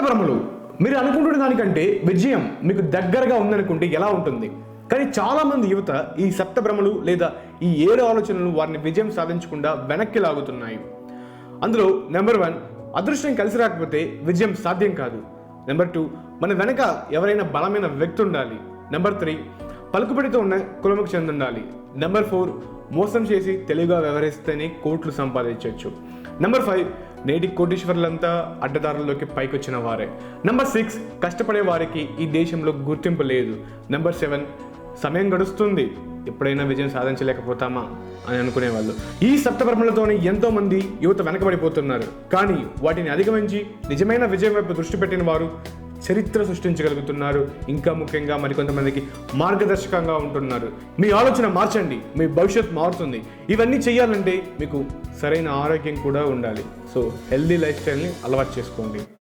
సప్తభ్రమలు. మీరు అనుకుంటున్న దానికంటే విజయం మీకు దగ్గరగా ఉందనుకుంటే ఎలా ఉంటుంది? కానీ చాలామంది యువత ఈ సప్తభ్రమలు లేదా ఈ 7 ఆలోచనలు వారిని విజయం సాధించకుండా వెనక్కి లాగుతున్నాయి. అందులో నెంబర్ 1, అదృష్టం కలిసి రాకపోతే విజయం సాధ్యం కాదు. నెంబర్ 2, మన వెనక ఎవరైనా బలమైన వ్యక్తి ఉండాలి. నెంబర్ 3, పలుకుబడితో ఉన్న కులముకు చెందుండాలి. నెంబర్ 4, మోసం చేసి తెలివిగా వ్యవహరిస్తేనే కోట్లు సంపాదించవచ్చు. నెంబర్ 5, నేటి కోటీశ్వరులంతా అడ్డదారుల్లోకి పైకొచ్చిన వారే. నెంబర్ 6, కష్టపడే వారికి ఈ దేశంలో గుర్తింపు లేదు. నెంబర్ 7, సమయం గడుస్తుంది, ఎప్పుడైనా విజయం సాధించలేకపోతామా అని అనుకునేవాళ్ళు. ఈ సప్తభ్రమలతోనే ఎంతో మంది యువత వెనకబడిపోతున్నారు. కానీ వాటిని అధిగమించి నిజమైన విజయం వైపు దృష్టి పెట్టిన వారు చరిత్ర సృష్టించగలుగుతున్నారు. ఇంకా ముఖ్యంగా మరికొంతమందికి మార్గదర్శకంగా ఉంటున్నారు. మీ ఆలోచన మార్చండి, మీ భవిష్యత్ మారుతుంది. ఇవన్నీ చేయాలంటే మీకు సరైన ఆరోగ్యం కూడా ఉండాలి. సో హెల్దీ లైఫ్ స్టైల్ని అలవాటు చేసుకోండి.